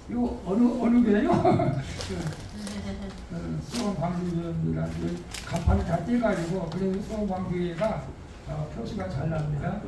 이거 어느 교회요? 수원광주교회입니다. 간판을 다 떼가지고 그래서 수원광주교회가 표시가 잘 납니다.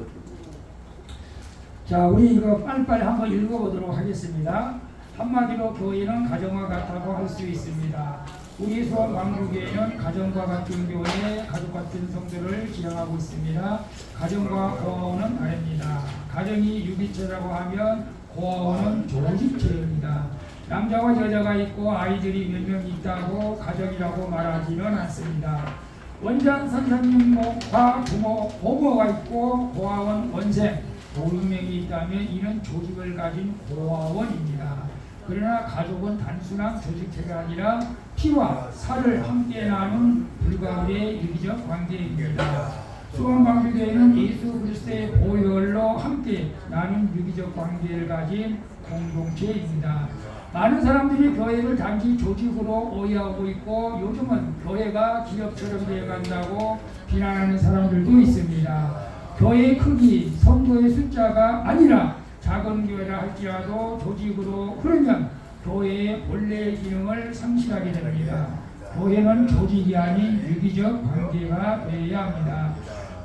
자, 우리 이거 빨리빨리 한번 읽어보도록 하겠습니다. 한마디로 교회는 가정과 같다고 할 수 있습니다. 우리 수원광주교회는 가정과 같은 교회, 가족 같은 성도를 지향하고 있습니다. 가정과 고아원은 다릅니다. 가정이 유기체라고 하면 고아원은 조직체입니다. 남자와 여자가 있고 아이들이 몇 명 있다고 가정이라고 말하지는 않습니다. 원장 선생님과 부모, 고모가 있고 고아원 원생, 500명이 있다면 이는 조직을 가진 고아원입니다. 그러나 가족은 단순한 조직체가 아니라 피와 살을 함께 나눈 불가분의 유기적 관계입니다. 수원광주교회는 예수 그리스도의 보혈로 함께 나눈 유기적 관계를 가진 공동체입니다. 많은 사람들이 교회를 단지 조직으로 오해하고 있고 요즘은 교회가 기업처럼 되어간다고 비난하는 사람들도 있습니다. 교회의 크기, 성도의 숫자가 아니라 작은 교회라 할지라도 조직으로 흐르면 교회의 본래의 기능을 상실하게 됩니다. 교회는 조직이 아닌 유기적 관계가 되어야 합니다.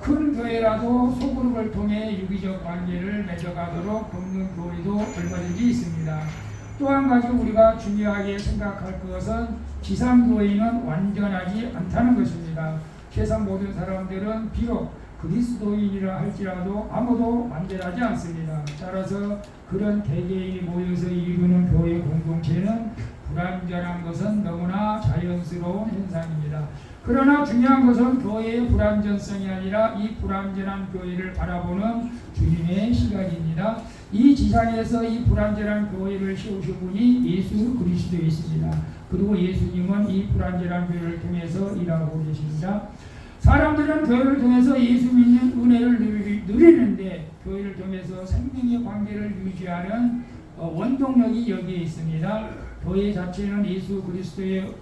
큰 교회라도 소그룹을 통해 유기적 관계를 맺어가도록 돕는 교회도 얼마든지 있습니다. 또 한 가지 우리가 중요하게 생각할 것은 지상교회는 완전하지 않다는 것입니다. 세상 모든 사람들은 비록 그리스도인이라 할지라도 아무도 완전하지 않습니다. 따라서 그런 개개인이 모여서 이루는 교회 공동체는 불완전한 것은 너무나 자연스러운 현상입니다. 그러나 중요한 것은 교회의 불완전성이 아니라 이 불완전한 교회를 바라보는 주님의 시각입니다. 이 지상에서 이 불완전한 교회를 세우신 분이 예수 그리스도이십니다. 그리고 예수님은 이 불완전한 교회를 통해서 일하고 계십니다. 사람들은 교회를 통해서 예수 믿는 은혜를 누리는데 교회를 통해서 생명의 관계를 유지하는 원동력이 여기에 있습니다. 교회 자체는 예수 그리스도의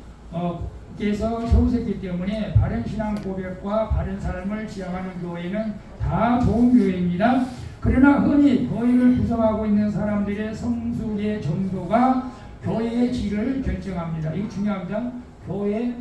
께서 세우셨기 때문에 바른 신앙 고백과 바른 삶을 지향하는 교회는 다 좋은 교회입니다. 그러나 흔히 교회를 구성하고 있는 사람들의 성숙의 정도가 교회의 질을 결정합니다. 이거 중요합니다. 교회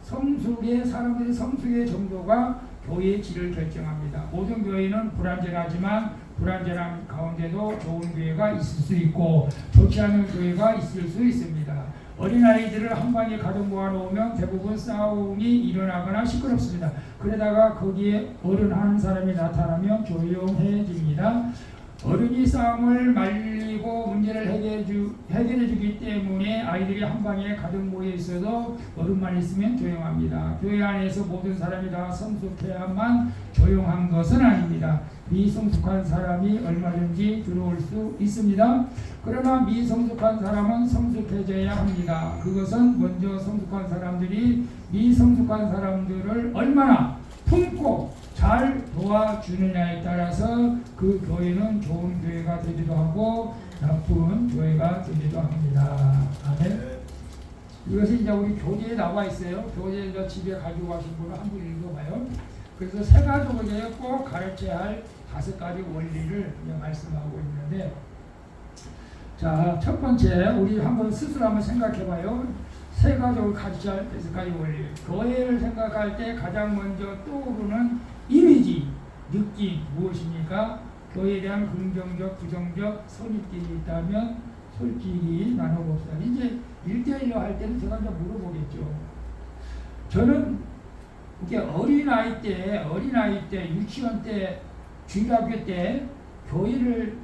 성숙의 사람들의 성숙의 정도가 교회의 질을 결정합니다. 모든 교회는 불완전하지만 불완전한 가운데도 좋은 교회가 있을 수 있고 좋지 않은 교회가 있을 수 있습니다. 어린아이들을 한 방에 가득 모아놓으면 대부분 싸움이 일어나거나 시끄럽습니다. 그러다가 거기에 어른 한 사람이 나타나면 조용해집니다. 어른이 싸움을 말리고 문제를 해결해주기 때문에 아이들이 한 방에 가득 모여 있어도 어른만 있으면 조용합니다. 교회 안에서 모든 사람이 다 성숙해야만 조용한 것은 아닙니다. 미성숙한 사람이 얼마든지 들어올 수 있습니다. 그러나 미성숙한 사람은 성숙해져야 합니다. 그것은 먼저 성숙한 사람들이 미성숙한 사람들을 얼마나 품고 잘 도와주느냐에 따라서 그 교회는 좋은 교회가 되기도 하고 나쁜 교회가 되기도 합니다. 아멘. 이것이 이제 우리 교재에 나와 있어요. 교재 이제 집에 가지고 가신 분은 한번 읽어봐요. 그래서 세 가족에게 꼭 가르쳐야 할 5가지 원리를 말씀하고 있는데, 자, 첫 번째 우리 한번 스스로 한번 생각해봐요. 세 가족을 가르쳐야 할 5가지 원리. 교회를 생각할 때 가장 먼저 떠오르는 이미지, 느낌 무엇입니까? 교회에 대한 긍정적, 부정적 선입견이 있다면 솔직히 나눠봅시다. 이제 1대1로 할 때는 제가 이제 물어보겠죠. 저는 이게 어린아이 때, 유치원 때, 중학교 때 교회를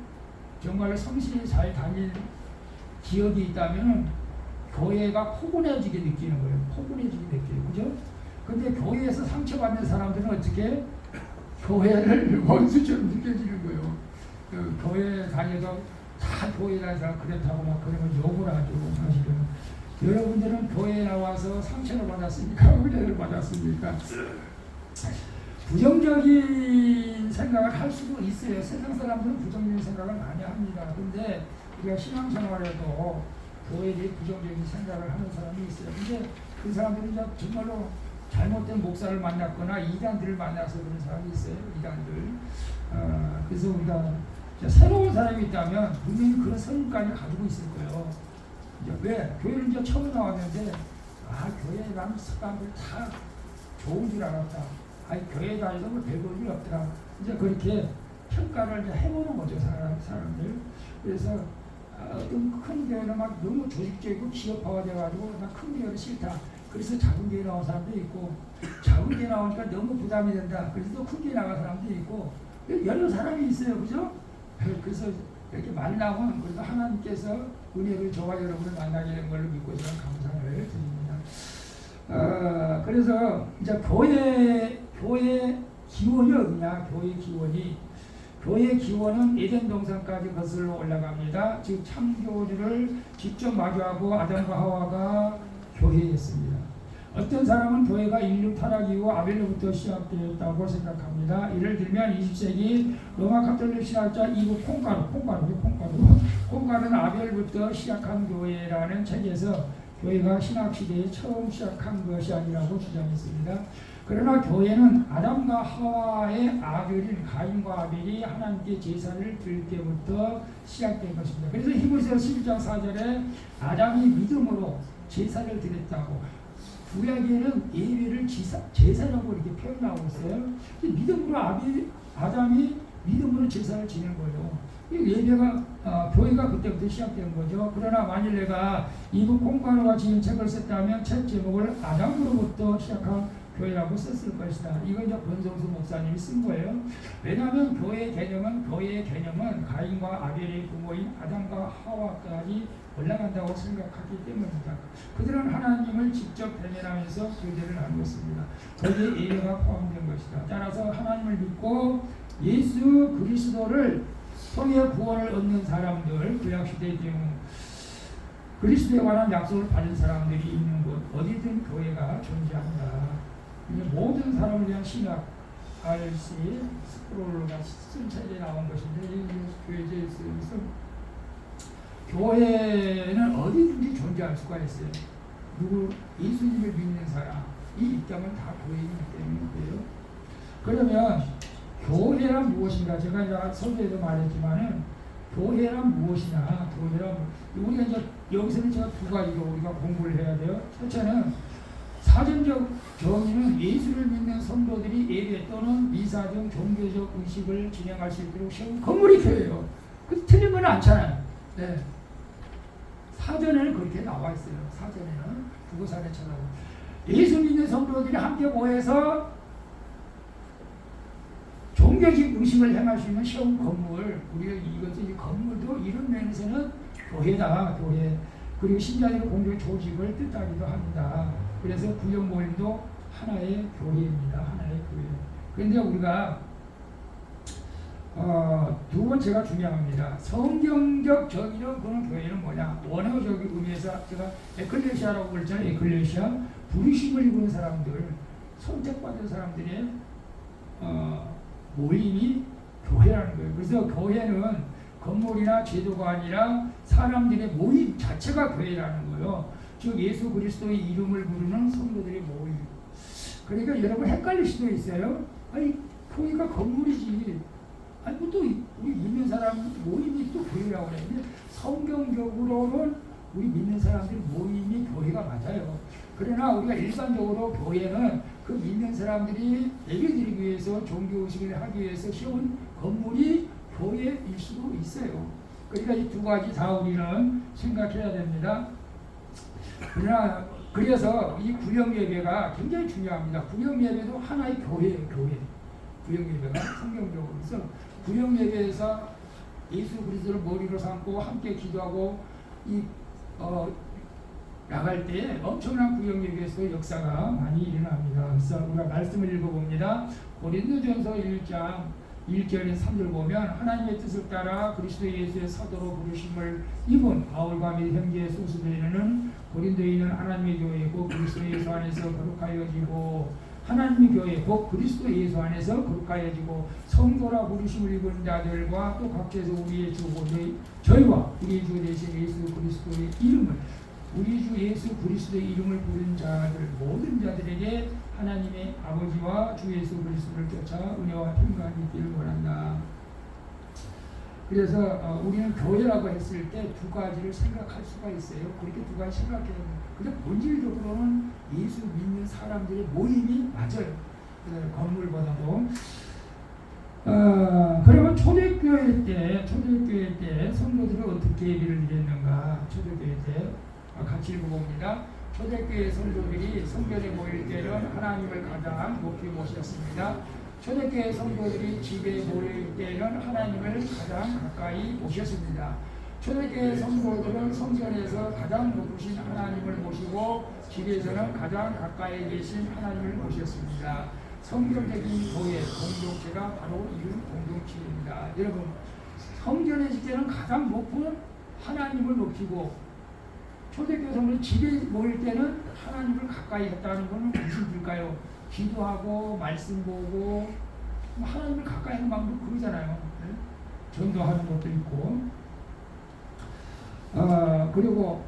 정말 성실히 잘 다닐 기억이 있다면 교회가 포근해지게 느끼는 거예요. 포근해지게 느끼는 거죠. 근데 교회에서 상처받는 사람들은 어떻게 교회를 원수처럼 느껴지는 거예요. 그 교회 다녀서 다 교회 다니는 사람 그렇다고 막 그러면 욕을 하죠. 사실은 여러분들은 교회에 나와서 상처를 받았습니까? 은혜를 받았습니까? 부정적인 생각을 할 수도 있어요. 세상 사람들은 부정적인 생각을 많이 합니다. 근데 우리가 신앙생활에도 교회에 대해 부정적인 생각을 하는 사람이 있어요. 근데 그 사람들은 정말로 잘못된 목사를 만났거나 이단들을 만나서 그런 사람이 있어요. 이단들. 그래서 우리가 새로운 사람이 있다면 분명히 그런 선까지 가지고 있을 거예요. 이제 왜? 교회를 이제 처음 나왔는데 교회에 가면 사람들 다 좋은 줄 알았다. 교회 다니도 뭐 별볼 일 없더라. 이제 그렇게 평가를 이제 해보는 거죠, 사람들. 그래서 어떤 큰 교회는 막 너무 조직적이고 기업화가 돼가지고 나 큰 교회는 싫다. 그래서 작은 교회 나온 사람도 있고, 작은 교회 나오니까 너무 부담이 된다. 그래서 또 큰 교회 나간 사람도 있고, 여러 사람이 있어요, 그죠? 그래서 이렇게 만나면 그래도 하나님께서 은혜를 저와 여러분을 만나게 된 걸로 믿고 저는 감사를 드립니다. 그래서 이제 교회 기원이 어디냐? 교회 기원은 에덴 동산까지 거슬러 올라갑니다. 즉 창조주를 직접 마주하고 아담과 하와가 교회였습니다. 어떤 사람은 교회가 인류 타락 이후 아벨로부터 시작되었다고 생각합니다. 예를 들면 20세기 로마 가톨릭 신학자 이브 콩가루는 아벨부터 시작한 교회라는 책에서 교회가 신학시대에 처음 시작한 것이 아니라고 주장했습니다. 그러나 교회는 아담과 하와의 아들인 가인과 아벨이 하나님께 제사를 드릴 때부터 시작된 것입니다. 그래서 히브리서 11장 4절에 아담이 믿음으로 제사를 드렸다고, 구약에는 예배를 제사라고 이렇게 표현하고 있어요. 믿음으로 아담이 믿음으로 제사를 지낸 거예요. 예배가 교회가 그때부터 시작된 거죠. 그러나 만일 내가 이브 콩가루가 지은 책을 썼다면 책 제목을 아담으로부터 시작한 교회라고 썼을 것이다. 이건 이제 권성수 목사님이 쓴 거예요. 왜냐하면 교회의 개념은 가인과 아벨의 부모인 아담과 하와까지 올라간다고 생각하기 때문입니다. 그들은 하나님을 직접 대면하면서 교제를 나누었습니다. 거기에 예배가 포함된 것이다. 따라서 하나님을 믿고 예수 그리스도를 통해 구원을 얻는 사람들, 구약시대의 경우 그리스도에 관한 약속을 받은 사람들이 있는 곳 어디든 교회가 존재합니다. 모든 사람을 위한 신학 RC 스크롤로가 쓴 책에 나온 것인데 이 교회에 있어서 교회는 어디든지 존재할 수가 있어요. 예수님을 믿는 사람이 있다면 다 교회이기 때문이고요. 그러면 교회란 무엇인가? 제가 이제 서두에도 말했지만은 교회란 무엇이냐? 우리가 이제 여기서는 제가 두 가지로 우리가 공부를 해야 돼요. 첫째는 사전적 정의는 예수를 믿는 성도들이 예배 또는 미사 등 종교적 의식을 진행할 수 있도록 세운 건물이 교회예요. 그 틀린 건 않잖아요. 네. 사전에는 그렇게 나와 있어요. 사전에는 부고산에 찾아보면 예수 믿는 성도들이 함께 모여서 종교적 의식을 행할 수 있는 세운 건물, 우리가 이 건물도 이런 면에서는 교회다, 교회. 그리고 신자들의 공동 조직을 뜻하기도 합니다. 그래서 구역 모임도 하나의 교회입니다. 하나의 교회. 그런데 우리가 두 번째가 중요합니다. 성경적 정의는 그런 교회는 뭐냐? 원어적 의미에서 제가 에클레시아라고 그랬잖아요. 에클레시아. 부르심을 입은 사람들, 선택받은 사람들의 모임이 교회라는 거예요. 그래서 교회는 건물이나 제도가 아니라 사람들의 모임 자체가 교회라는 거예요. 즉 예수 그리스도의 이름을 부르는 성도들의 모임. 그러니까 여러분 헷갈릴 수도 있어요. 아니 교회가 건물이지. 아니 또 우리 믿는 사람 모임이 또 교회라고 그래요. 근데 성경적으로는 우리 믿는 사람들 모임이 교회가 맞아요. 그러나 우리가 일반적으로 교회는 그 믿는 사람들이 예배드리기 위해서 종교의식을 하기 위해서 세운 건물이 교회일 수도 있어요. 그러니까 이 두 가지 다 우리는 생각해야 됩니다. 그러나 그래서 이 구역 예배가 굉장히 중요합니다. 구역 예배도 하나의 교회예요. 교회. 구역 예배가 성경적으로. 그래서 구역 예배에서 예수 그리스도를 머리로 삼고 함께 기도하고 나갈 때 엄청난 구역 예배에서 역사가 많이 일어납니다. 그래서 우리가 말씀을 읽어봅니다. 고린도전서 1장 1절에 3절 보면 하나님의 뜻을 따라 그리스도 예수의 사도로 부르심을 입은 바울과 및 형제 소수들에는 고린도에 있는 하나님의 교회이고 그리스도 예수 안에서 거룩하여지고 하나님의 교회 곧 그리스도 예수 안에서 거룩하여지고 성도라 부르심을 입은 자들과 또 각처에서 우리의 주 저희와 우리의 주 대신 예수 그리스도의 이름을 우리 주 예수 그리스도의 이름을 부른 자들 모든 자들에게 하나님의 아버지와 주 예수 그리스도를 쫓아 은혜와 평강이 있기를 원한다. 그래서 우리는 교회라고 했을 때 두 가지를 생각할 수가 있어요. 그렇게 두 가지 생각해야 돼요. 근데 본질적으로는 예수 믿는 사람들의 모임이 맞아요. 건물보다도. 그러면 초대교회 때 성도들은 어떻게 예배를 드렸는가? 초대교회 때 같이 읽어봅니다. 초대교회 성도들이 성전에 모일 때는 하나님을 가장 높이 모셨습니다. 초대교회 성도들이 집에 모일 때는 하나님을 가장 가까이 모셨습니다. 초대교회 성도들은 성전에서 가장 높으신 하나님을 모시고 집에서는 가장 가까이 계신 하나님을 모셨습니다. 성경적인 교회 공동체가 바로 이런 공동체입니다. 여러분, 성전에 있을 때는 가장 높은 하나님을 높이고 초대교회 성도는 집에 모일 때는 하나님을 가까이 했다는 것은 무슨 뜻일까요? 기도하고 말씀 보고 하나님을 가까이 하는 방법 그러잖아요. 전도하는 것도 있고 그리고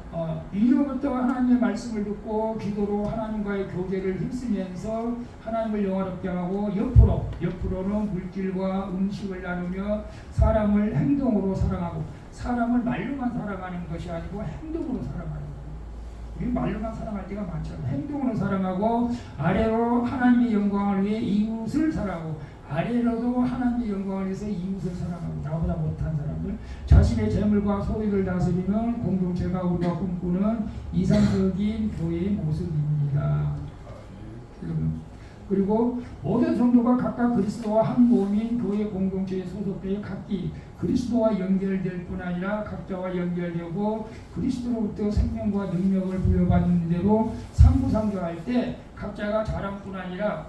이로부터 하나님의 말씀을 듣고 기도로 하나님과의 교제를 힘쓰면서 하나님을 영화롭게 하고 옆으로는 물질과 음식을 나누며 사람을 행동으로 사랑하고 사람을 말로만 사랑하는 것이 아니고 행동으로 사랑하는 거예요. 우리 말로만 사랑할 때가 많잖아요. 행동으로 사랑하고 아래로 하나님의 영광을 위해 이웃을 사랑하고 아래로도 하나님의 영광을 위해서 이웃을 사랑하고 나보다 못한 사람들 자신의 재물과 소유를 다스리는 공동체가 우리가 꿈꾸는 이상적인 교회의 모습입니다. 그리고 모든 성도가 각각 그리스도와 한 몸인 교회 공동체에 소속되어 각기 그리스도와 연결될 뿐 아니라 각자와 연결되고 그리스도로부터 생명과 능력을 부여받는 대로 상부상조할 때 각자가 자랄 뿐 아니라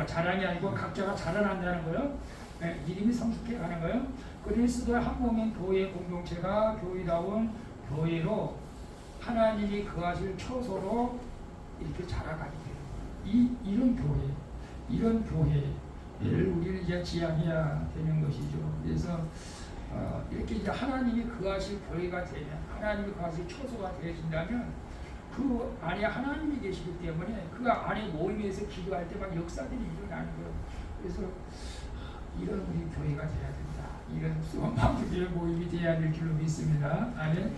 자랑이 아니고 각자가 자라난다는 거예요. 네, 이름이 성숙해 가는 거예요. 그리스도의 한 몸인 교회 공동체가 교회다운 교회로 하나님이 거하실 처소로 이렇게 자라가게 돼요. 이런 교회를 우리는 이제 지향해야 되는 것이죠. 그래서 이렇게 이제 하나님이 거하실 교회가 되면 하나님이 거하실 처소가 되어진다면 그 안에 하나님이 계시기 때문에 그 안에 모임에서 기도할 때 막 역사들이 일어나는 거예요. 그래서 이런 우리 교회가 돼야 된다. 이런 수원방주교회 모임이 돼야 될 줄로 믿습니다. 아멘.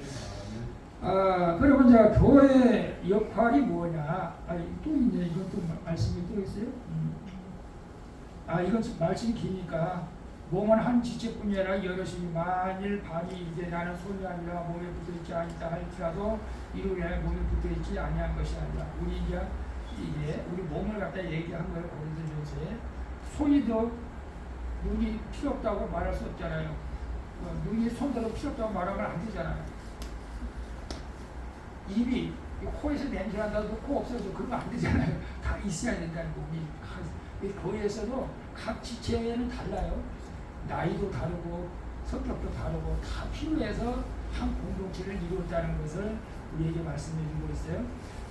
그러면 이제 교회 역할이 뭐냐? 또 있네. 이것도 말씀이 또 있어요. 이건 말씀이 기니까 몸은 한 지체뿐이 아니라 여럿이 만일 반이 이제 나는 손이 아니라 몸에 붙어있지 않다 할지라도 이루려 몸에 붙어있지 아니한 것이 아니라 우리 이게 우리 몸을 갖다 얘기한 거예요. 고린도전서에 손이도 눈이 필요 없다고 말할 수 없잖아요. 눈이 손도 필요 없다고 말하면 안 되잖아요. 입이 코에서 냄새 난다고 코 없어서 그러면 안 되잖아요. 다 있어야 된다는 거. 우리 교회에서도 각 지체는 달라요. 나이도 다르고 성격도 다르고 다 필요해서 한 공동체를 이루었다는 것을 우리에게 말씀해 주고 있어요.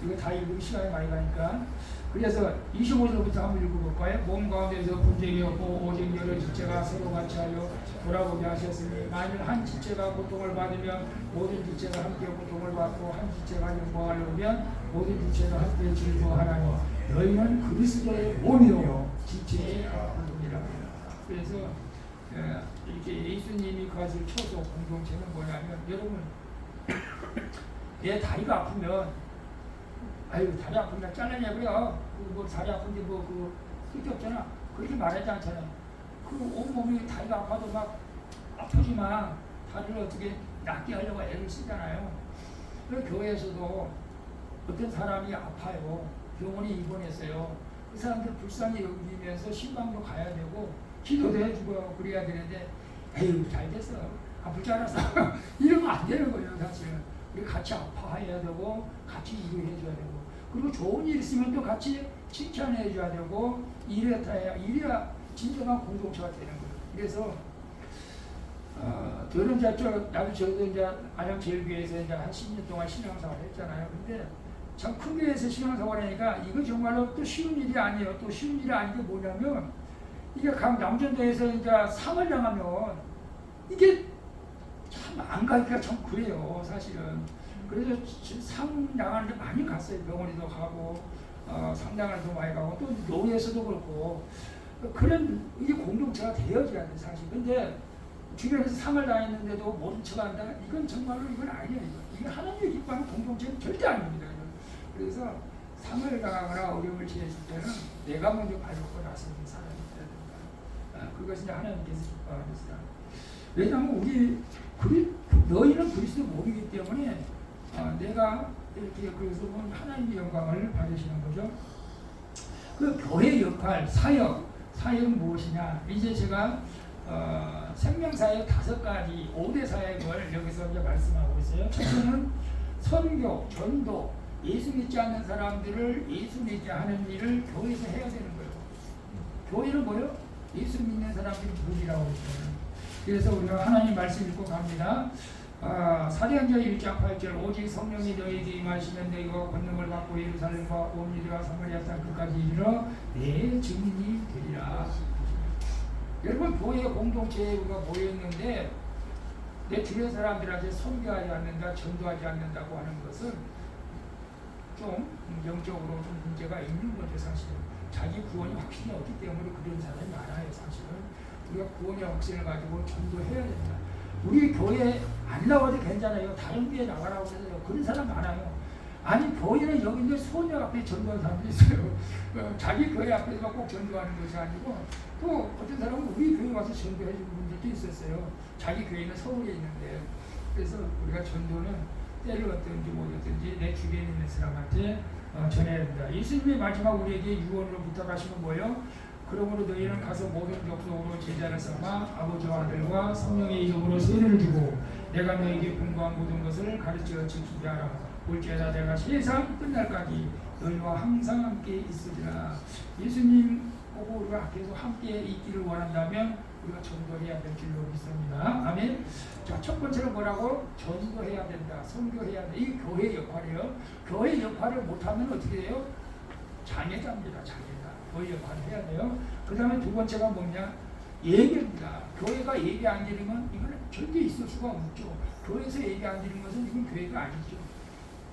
이거 다 읽으면 시간이 많이 가니까. 그래서 25절부터 한번 읽어볼까요? 몸 가운데서 분쟁이 없고 오직 여러 지체가 서로 같이 하여 돌아보게 하셨으니 만일 한 지체가 고통을 받으면 모든 지체가 함께 고통을 받고 한 지체가 영광을 얻으면 모든 지체가 함께 즐거워하나니 너희는 그리스도의 몸이요 지체의 부분이라. 그래서 이렇게 예수님이 거하실 처소 공동체는 뭐냐면 여러분 내 다리가 아프면 다리 아프니까 잘라내고요. 뭐 다리 아픈데 그게 없잖아. 그렇게 말하지 않잖아요. 그 온몸이 다리가 아파도 막 아프지만 다리를 어떻게 낫게 하려고 애를 쓰잖아요. 그래서 교회에서도 어떤 사람이 아파요. 병원에 입원했어요. 그 사람들 불쌍히 여기면서 신방도 가야 되고 기도도 해주고 그래야 되는데 에휴 잘 됐어. 아플 줄 알았어. 이러면 안 되는 거예요. 사실은. 우리 같이 아파해야 되고 같이 일해줘야 되고 그리고 좋은 일 있으면 또 같이 칭찬해줘야 되고 이래야 진정한 공동체가 되는 거예요. 그래서 저는 저도 이제 안양제일교회에서 이제 한 10년 동안 신앙생활을 했잖아요. 근데 참 큰 교회에서 신앙생활을 하니까 이거 정말로 또 쉬운 일이 아니에요. 또 쉬운 일이 아닌 게 뭐냐면 이게 각 남전도에서 이제 상을 당하면 이게 참 안 가기가 참 그래요, 사실은. 그래서 상 당하는데 많이 갔어요. 병원에도 가고 상당한 데 많이 가고 또 교회에서도 그렇고 그런 이게 공동체가 되어져야 돼 사실. 근데 주변에서 상을 당했는데도 모른 척한다. 이건 정말로 이건 아니에요. 이게 하나님의 기뻐하는 공동체는 절대 아닙니다. 그래서 상을 당하거나 어려움을 지냈을 때는 내가 먼저 받고 나서는 사람이 돼야 된다. 그것이 이제 하나님께서 기뻐하시다. 왜냐하면 너희는 그리스도 모르기 때문에 내가 이렇게 그래서 하나님의 영광을 받으시는 거죠. 그 교회 역할, 사역은 무엇이냐? 이제 제가 생명사역 5가지 5대 사역을 여기서 이제 말씀하고 있어요. 첫째는 선교, 전도, 예수 믿지 않는 사람들을 예수 믿게 하는 일을 교회에서 해야 되는 거예요. 교회는 뭐예요? 예수 믿는 사람들이 무리라고 했어요. 그래서 우리가 하나님 말씀 읽고 갑니다. 사도행전 1장 8절 오직 성령이 너희에게 임하시면 너희가 권능을 받고 예루살렘과 온 유대와 사마리아 땅 끝까지 이르러 내 증인이 되리라. 여러분 교회 공동체에 우리가 모여있는데 내 주변 사람들한테 선교하지 않는다, 전도하지 않는다고 하는 것은 좀 영적으로 좀 문제가 있는 거죠. 사실은 자기 구원이 확신이 없기 때문에 그런 사람이 많아요. 사실은 우리가 구원의 확신을 가지고 전도해야 된다. 우리 교회 안 나와도 괜찮아요. 다른 교회 나가라고 해서요. 그런 사람 많아요. 아니 교회는 여기 있는 소녀 앞에 전도하는 사람도 있어요. 자기 교회 앞에서만 꼭 전도하는 것이 아니고 또 어떤 사람은 우리 교회 와서 전도해 주는 분들도 있었어요. 자기 교회는 서울에 있는데. 그래서 우리가 전도는 때를 얻든지 못 얻든지 내 주변에 있는 사람한테 전해야 된다. 예수님의 마지막 우리에게 유언으로 부탁하시는 뭐예요? 그러므로 너희는 가서 모든 족속으로 제자를 삼아 아버지와 아들과 성령의 이름으로 세례를 주고 내가 너희에게 공부한 모든 것을 가르쳐 지키게 하라. 올지어다 내가 세상 끝날까지 너희와 항상 함께 있으리라. 예수님 보고 우리가 계속 함께 있기를 원한다면 우리가 전도해야 될 줄로 믿습니다. 아멘. 자, 첫 번째는 뭐라고? 전도해야 된다. 선교해야 된다. 이 교회 역할이에요. 교회 역할을 못하면 어떻게 돼요? 장애자입니다. 장애자. 교회 역할을 해야 돼요. 그 다음에 두 번째가 뭐냐? 예배입니다. 교회가 예배 안 드리면 이건 절대 있을 수가 없죠. 교회에서 예배 안 드리는 것은 이건 교회가 아니죠.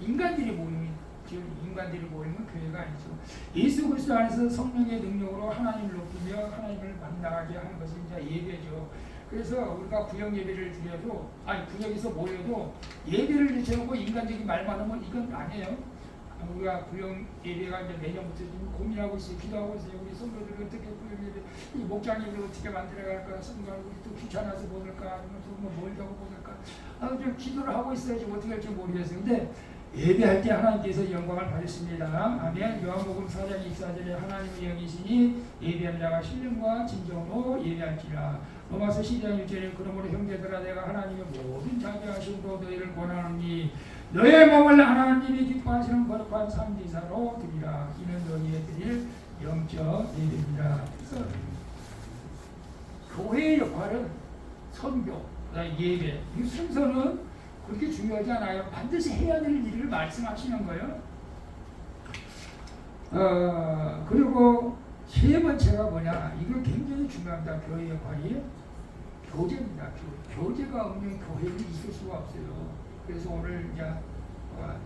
인간들이 모이면 교회가 아니죠. 예수 그리스도 안에서 성령의 능력으로 하나님을 높이며 하나님을 만나게 하는 것이 이제 예배죠. 그래서 우리가 구역 예배를 드려도 구역에서 모여도 예배를 제놓고 인간적인 말만 하면 이건 아니에요. 우리가 구역 예배가 이제 내년부터 좀 고민하고 있어요. 기도하고 있어요. 우리 성도들 어떻게 구역 예배, 이 목장님들 어떻게 만들어갈까, 성도하고 우리 또 귀찮아서 못 올까, 아니면 또 멀다고 못 올까, 좀 기도를 하고 있어요. 지금 어떻게 할지 모르겠어요. 근데 예배할 때 하나님께서 영광을 받으십니다. 아멘. 요한복음 4장 24절에 하나님의 영이시니 예배하는 자가 신령과 진정으로 예배할지라. 로마서 12장 1절에 그러므로 형제들아 내가 하나님의 모든 자비하심으로 너희를 권하노니 너의 몸을 하나님이 기뻐하시는 거룩한 상지사로 드리라. 이는 너희의 드릴 영적 예배입니다. 그래서 교회의 역할은 선교, 예배, 이 순서는 그렇게 중요하지 않아요. 반드시 해야 될 일을 말씀하시는 거예요. 그리고 세 번째가 뭐냐? 이거 굉장히 중요합니다. 교회 역할이 교제입니다. 교제가 없는 교회는 있을 수가 없어요. 그래서 오늘 이제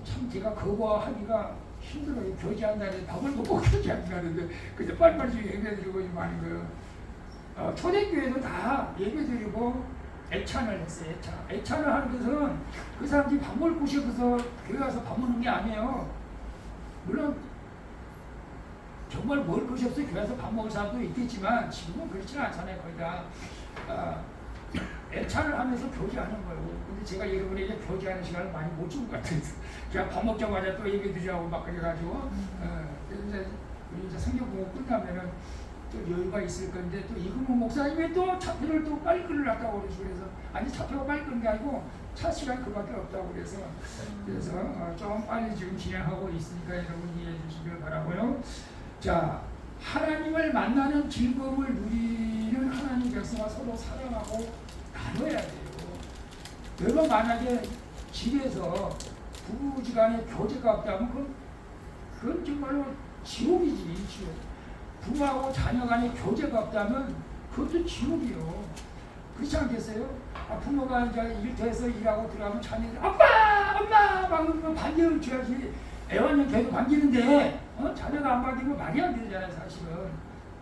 참 제가 거부하기가 힘들어요. 교제한다는데 밥을 먹고 교제한다는데 근데 빨리빨리 예배드리고 하는 거예요. 초대교회도 다 예배드리고 애찬을 했어요. 애찬을 하는 것은 그 사람들이 밥 먹을 곳이 없어서 교회 가서 밥 먹는 게 아니에요. 물론 정말 먹을 것이 없어서 교회 가서 밥 먹을 사람도 있겠지만 지금은 그렇지는 않잖아요. 거의 다 애찬을 하면서 교제하는 거예요. 근데 제가 여러분에게 교제하는 시간을 많이 못 준 것 같아요. 그냥 밥 먹자마자 또 예배 드리라고 막 그래가지고 그래서 우리 이제 성경 공부 끝나면은 또 여유가 있을 건데 또 이금호 목사님이 또 차표를 또 빨리 끊으려고 그래서 아니 차표가 빨리 끊는 게 아니고 차 시간 그밖에 없다고 그래서 좀 빨리 지금 진행하고 있으니까 여러분 이해해 주시길 바라고요. 자, 하나님을 만나는 즐거움을 누리는 하나님 백성과 서로 사랑하고 나눠야 돼요. 여러분 만약에 집에서 부부지간에 교제가 없다면 그건 정말로 지옥이지. 지옥. 부모하고 자녀 간에 교제가 없다면 그것도 지옥이요. 그렇지 않겠어요? 부모가 이제 일터에서 일하고 들어가면 자녀들이 엄마 막 반겨를 줘야지. 애완용 계속 반기는데 자녀가 안 반기면 말이 안 되잖아요. 사실은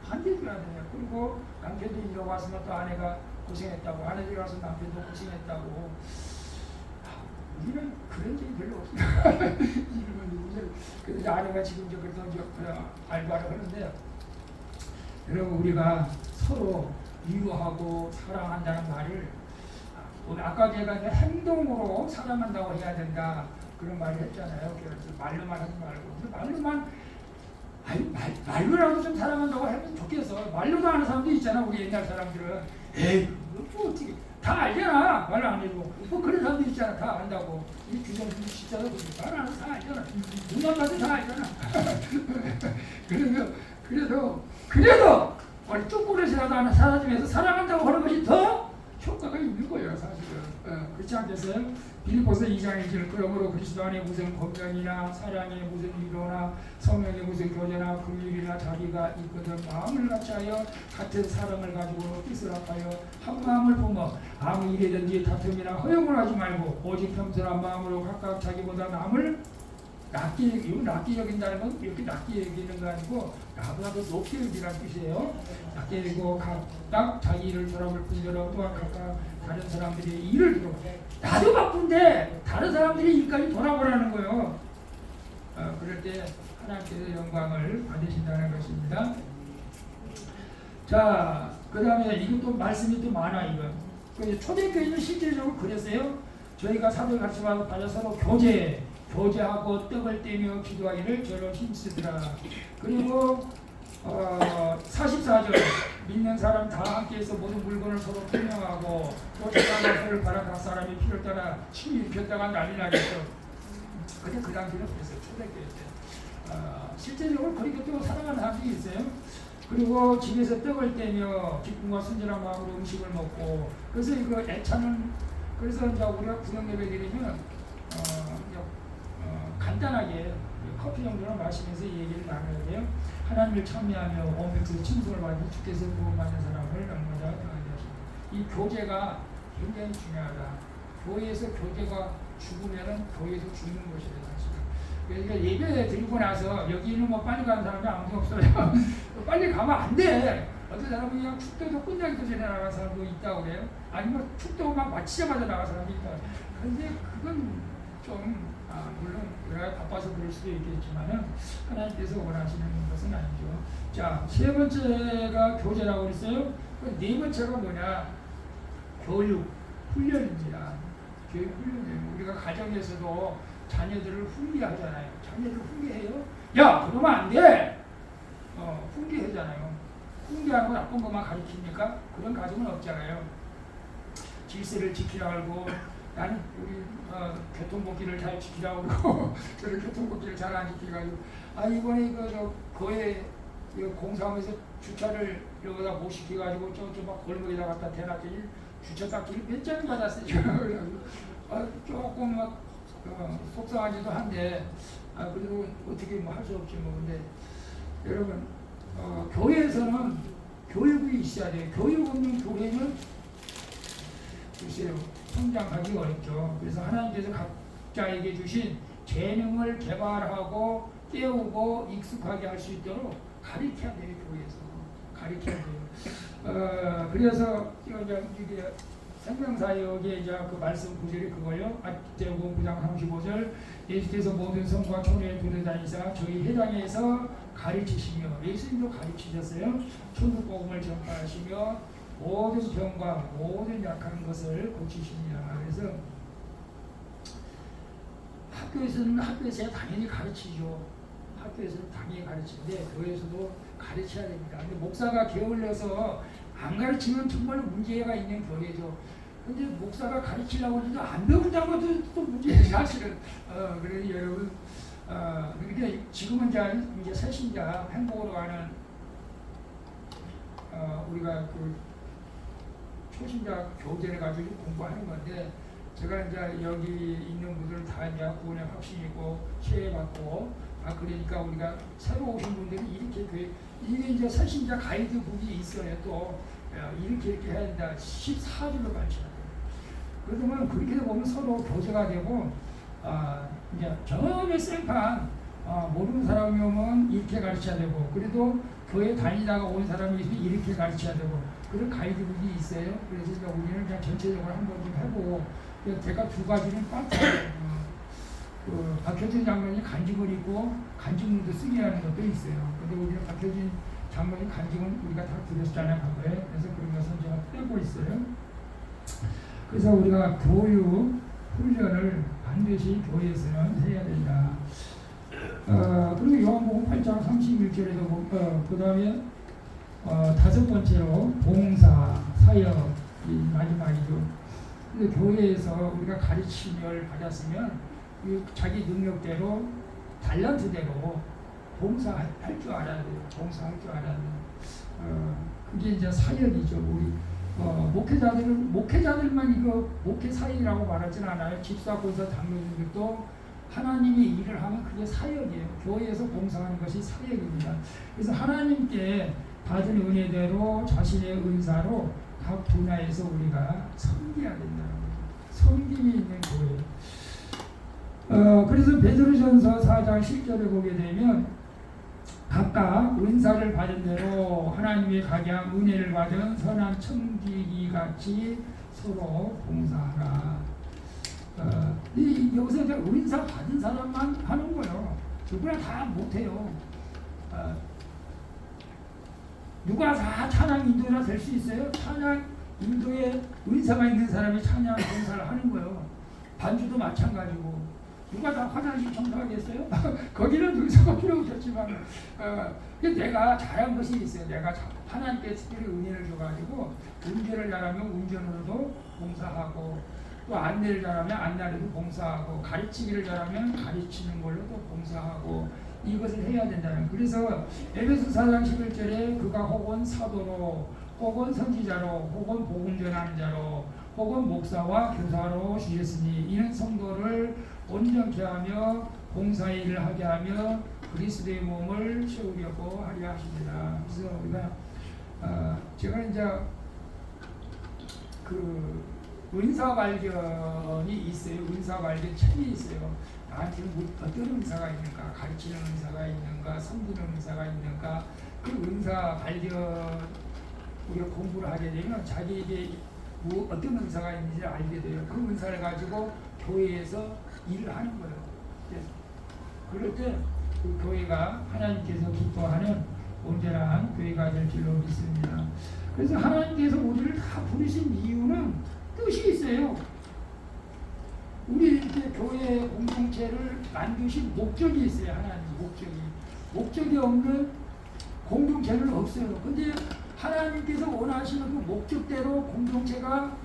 반겨줘야 돼요. 그리고 남편도 일하고 왔으면 또 아내가 고생했다고, 아내들 가서 남편도 고생했다고. 우리는 그런 적이 별로 없습니다. 이름은 누구죠? 그래서 아내가 지금 그래도 알바를 하는데, 여러분 우리가 서로 위로하고 사랑한다는 말을 오늘 아까 제가 행동으로 사랑한다고 해야 된다 그런 말을 했잖아요. 그래서 말로만 하지 말고 말로만 말로라도 좀 사랑한다고 하면 좋겠어. 말로도 하는 사람도 있잖아. 우리 옛날 사람들은 에이 뭐 어떻게 다 알잖아. 말 안 해도 뭐 그런 사람도 있잖아. 다 안다고. 이 규정도 진짜로 말 안 해도 다 알잖아. 눈만 봐도 다 알잖아. 그래도 우리 쪼꼬리라도 하나 사라지면서 사랑한다고 하는 것이 더 효과가 있는 거예요, 사실은. 그렇지 않겠어요? 빌립보서 2장 1절 그러므로 그리스도 안에 무슨 권면이나 사랑에 무슨 위로나 성령의 무슨 교제나 긍휼이나 자비가 있거든 마음을 같이하여 같은 사랑을 가지고 뜻을 합하여 한 마음을 품어 아무 일이든지 다툼이나 허용을 하지 말고 오직 겸손한 마음으로 각각 자기보다 남을 낮게 여긴다는 건 이렇게 낮게 여기는 거 아니고 나보다 더 높게 여기라는 뜻이에요. 낮게 여기고 각각 자기 일을 돌아볼 뿐더러 또한 각각 다른 사람들의 일을 돌아보. 나도 바쁜데 다른 사람들의 일까지 돌아보라는 거예요. 그럴 때 하나님께서 영광을 받으신다는 것입니다. 자, 그 다음에 이것도 말씀이 또 많아 이거. 초대교회는 실질적으로 그랬어요. 저희가 사도의 가르침을 받아 서로 교제하고 떡을 떼며 기도하기를 저로 힘쓰더라. 그리고 44절 믿는 사람 다 함께해서 모든 물건을 서로 분명하고 또 자기를 바라 각 사람이 필요에 따라 침이 입혔다가 난리 나겠죠. 근데 그 당시는 그랬어요. 초대교회 때. 실제적으로 그렇게 또 사랑하는 사람들이 있어요. 그리고 집에서 떡을 떼며 기쁨과 순전한 마음으로 음식을 먹고 그래서 이거 애차는 그래서 이제 우리가 구역 예배 드리면 간단하게 커피 정도는 마시면서 얘기를 나눠야 돼요. 하나님을 찬미하며 오면서 칭송을 받는 주께서 구원받는 사람을 얼마나 당하게 하십니다. 이 교제가 굉장히 중요하다. 교회에서 교제가 죽으면은 교회에서 죽는 것이다 사실은. 그러니까 예배 드리고 나서 여기는 뭐 빨리 가는 사람이 아무도 없어요. 빨리 가면 안 돼. 어떤 사람은 그냥 축도에서 끝나기도 전에 나간 사람도 있다고 그래요. 아니면 축도만 마치자마자 나간 사람도 있다. 그런데 그건 좀 물론 우리가 바빠서 그럴 수도 있겠지만은 하나님께서 원하시는 것은 아니죠. 자, 세 번째가 교제라고 그랬어요. 네 번째가 뭐냐? 교육, 훈련입니다. 교육 훈련이에요. 우리가 가정에서도 자녀들을 훈계하잖아요. 자녀들 훈계해요? 야, 그러면 안 돼. 훈계하잖아요. 훈계하고 나쁜 것만 가르칩니까? 그런 가정은 없잖아요. 질서를 지키라 하고 나는 우리 교통법규를 잘 지키라고 그러고 저를 교통법규를 잘 안 지키가지고 이번에 거에 공사하면서 주차를 여기다 못 시켜가지고 저쪽 막 골목에다 갖다 대놨더니 주차 딱지를 몇 장 받았어요. 조금 막 속상하기도 한데 그래도 어떻게 뭐 할 수 없지 뭐. 근데 여러분 교회에서는 교육이 있어야 돼요. 교육 없는 교회는 글쎄요 성장하기 어렵죠. 그래서 하나님께서 각자에게 주신 재능을 개발하고 깨우고 익숙하게 할 수 있도록 가르쳐야 돼요. 교회에서 가르쳐야 돼요. 그래서 이게 생명사역의 이제 그 말씀 구절이 그거요. 마태복음 9장 35절 예수께서 모든 성과 초내에 돌아다니사 저희 회당에서 가르치시며 예수님도 가르치셨어요. 천국복음을 전파하시며 모든 병과 모든 약한 것을 고치십니다. 그래서 학교에서 당연히 가르치죠. 학교에서는 당연히 가르치는데 교회에서도 가르쳐야 됩니다. 근데 목사가 게을러서 안 가르치면 정말 문제가 있는 교회죠. 근데 목사가 가르치려고 해도 안 배운다고 해도 또 문제예요, 사실은. 그래서 여러분, 그러니까 지금은 이제 새신자 행복으로 가는 우리가 그 초신자 교제를 가지고 공부하는 건데 제가 이제 여기 있는 분들 다 이제 구원의 확신이고 세례받고 그러니까 우리가 새로 오신 분들이 이렇게 이게 이제 새신자 가이드북이 있어요. 또 이렇게 해야 된다. 14줄로 가르쳐야 돼요. 그러면 그렇게 보면 서로 교제가 되고 이제 처음에 생판 모르는 사람이 오면 이렇게 가르쳐야 되고 그래도 교회 다니다가 온 사람이 있으면 이렇게 가르쳐야 되고 그런 가이드북이 있어요. 그래서 이제 우리는 그냥 전체적으로 한번 좀 해보고 제가 두 가지는 빠져요. 박효진 장관이 간직을 입고 간직문도 쓰게 하는 것도 있어요. 근데 우리는 박효진 장관이 간직은 우리가 다 드렸잖아요, 과거에. 그래서 그런 것은 제가 빼고 있어요. 그래서 우리가 교육 훈련을 반드시 교회에서는 해야 된다. 그리고 요한복음 8장 31절에도 그 다음에 다섯 번째로 봉사, 사역이 마지막이죠. 근데 교회에서 우리가 가르침을 받았으면 자기 능력대로 달란트대로 봉사할 줄 알아야 돼요. 봉사할 줄 알아야 돼요. 그게 이제 사역이죠. 우리 목회자들만 이거 목회 사역이라고 말하지는 않아요. 집사, 권사, 장로님들도 하나님이 일을 하면 그게 사역이에요. 교회에서 봉사하는 것이 사역입니다. 그래서 하나님께 받은 은혜대로 자신의 은사로 각 분야에서 우리가 섬겨야 된다는 거죠. 섬김이 있는 교회. 그래서 베드로전서 4장 10절에 보게 되면 각각 은사를 받은 대로 하나님의 각양 은혜를 받은 선한 청지기 같이 서로 봉사하라. 여기서 이제 은사 받은 사람만 하는 거예요. 누구나 다 못해요. 누가 다 찬양 인도가 될 수 있어요? 찬양 인도에 은사가 있는 사람이 찬양 봉사를 하는 거예요. 반주도 마찬가지고. 누가 다 화장실 청소하겠어요? 거기는 은사가 필요 없었지만 내가 잘한 것이 있어요. 내가 하나님께 특별히 은혜를 줘가지고 운전을 잘하면 운전으로도 봉사하고 또 안내를 잘하면 안내로도 봉사하고 가르치기를 잘하면 가르치는 걸로도 봉사하고 이것을 해야 된다는. 그래서 에베소 4장 11절에 그가 혹은 사도로 혹은 선지자로 혹은 복음 전하는 자로 혹은 목사와 교사로 주셨으니 이는 성도를 온전케 하며 봉사일을 하게 하며 그리스도의 몸을 채우려고 하려 하십니다. 그래서 우리가 제가 이제 그 은사 발견이 있어요. 은사 발견 책이 있어요. 나한테는 어떤 은사가 있는가, 가르치는 은사가 있는가, 섬기는 은사가 있는가. 그 은사 발견 우리가 공부를 하게 되면 자기에게 어떤 은사가 있는지 알게 돼요. 그 은사를 가지고 교회에서 일을 하는 거예요. 그럴 때 그 교회가 하나님께서 기뻐하는 온전한 교회가 될 줄로 믿습니다. 그래서 하나님께서 우리를 다 부르신 이유는 뜻이 있어요. 우리 이렇게 교회 공동체를 만드신 목적이 있어요. 하나님 목적이 없는 공동체는 없어요. 근데 하나님께서 원하시는 그 목적대로 공동체가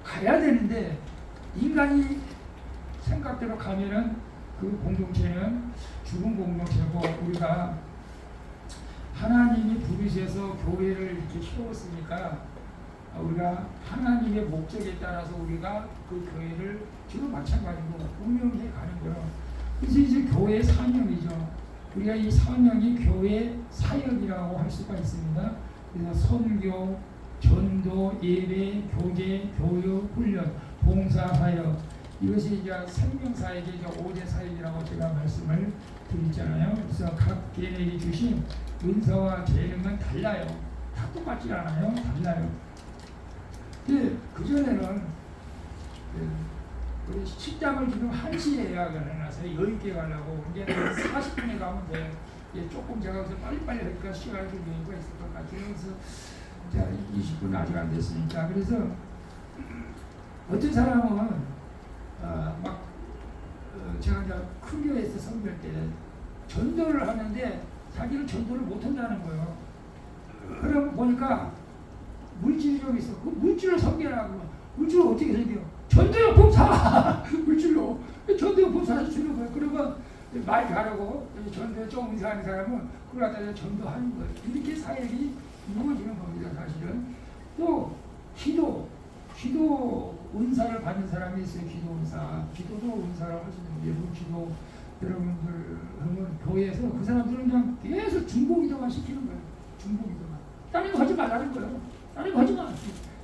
가야 되는데 인간이 생각대로 가면은 그 공동체는 죽은 공동체고 우리가 하나님이 부르셔서 교회를 이렇게 세웠으니까 우리가 하나님의 목적에 따라서 우리가 그 교회를 지금 마찬가지로 운영해 가는 거예요. 그래서 이제 교회 사명이죠. 우리가 이 사명이 교회 사역이라고 할 수가 있습니다. 그래서 선교, 전도, 예배, 교제, 교육, 훈련, 봉사 사역 이것이 이제 생명사역의 5대 사역이라고 제가 말씀을 드렸잖아요. 그래서 각 개인에게 주신 은사와 재능은 달라요. 다 똑같지 않아요. 달라요. 근데 그전에는 우리 식당을 지금 1시에 예약을 해놨어요. 여유있게 가려고. 이제 40분에 가면 돼요. 조금 제가 그래서 빨리빨리 하니까 시간이 좀 여유가 있을 것 같아요. 그래서 이제 20분 아직 안 됐으니까. 그래서 어떤 사람은 제가 이제 큰 교회에서 선교할 때 전도를 하는데 자기는 전도를 못 한다는 거예요. 그럼 보니까 물질이 좀 있어. 그 물질을 섬기라고. 물질을 어떻게 섬겨? 전도요금 사! 물질로. 전도요금 사서 주는 거예요. 그러면 말 잘하고 전도에 좀 이상한 사람은 그걸 갖다 전도하는 거예요. 이렇게 사역이 이루어지는 겁니다. 사실은. 또 기도 은사를 받는 사람이 있어요. 기도 은사. 기도도 은사라고 할 수 있는데 예물 기도 여러분들 하면 교회에서 그 사람들은 그냥 계속 중보기도만 시키는 거예요. 중보기도만. 다른 거 하지 말라는 거예요. 다른 거 하지 마.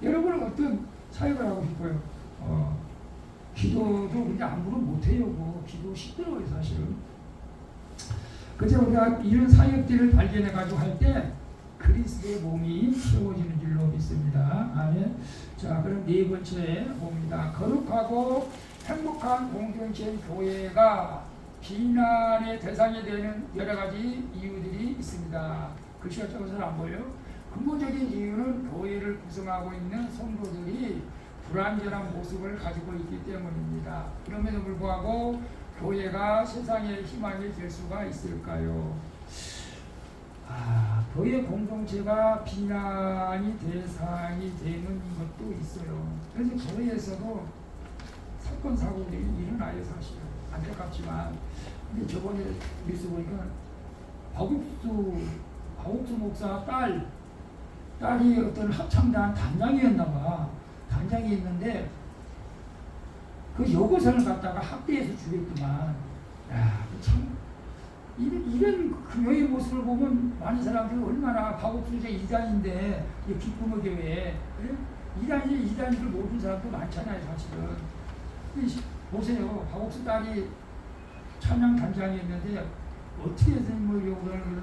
여러분은 어떤 사역을 하고 싶어요? 기도도 그냥 아무도 못해요. 뭐 기도 시끄러워요 사실은. 그래서 우리가 이런 사역들을 발견해가지고 할 때 그리스도의 몸이 채워지는 줄로 믿습니다. 아멘. 자, 그럼 네 번째 봅니다. 거룩하고 행복한 공동체인 교회가 비난의 대상이 되는 여러 가지 이유들이 있습니다. 글씨가 적어서 안 보여요? 근본적인 이유는 교회를 구성하고 있는 성도들이 불완전한 모습을 가지고 있기 때문입니다. 그럼에도 불구하고 교회가 세상의 희망이 될 수가 있을까요? 교회 공동체가 비난이 대상이 되는 것도 있어요. 그래서 교회에서도 사건 사고들이 일어나요. 사실 안타깝지만. 근데 저번에 뉴스 보니까 박옥수 목사 딸이 어떤 합창단 단장이었나 봐. 단장이 있는데 그 여고생을 갖다가 학대해서 죽였더만. 야, 참 이런 교회의 모습을 보면 많은 사람들이 얼마나 박옥수가 이단인데 기쁨의 교회 이단을 모르는 사람도 많잖아요. 사실은. 보세요. 박옥수 딸이 찬양 단장이었는데 어떻게 해서 뭐 여고생을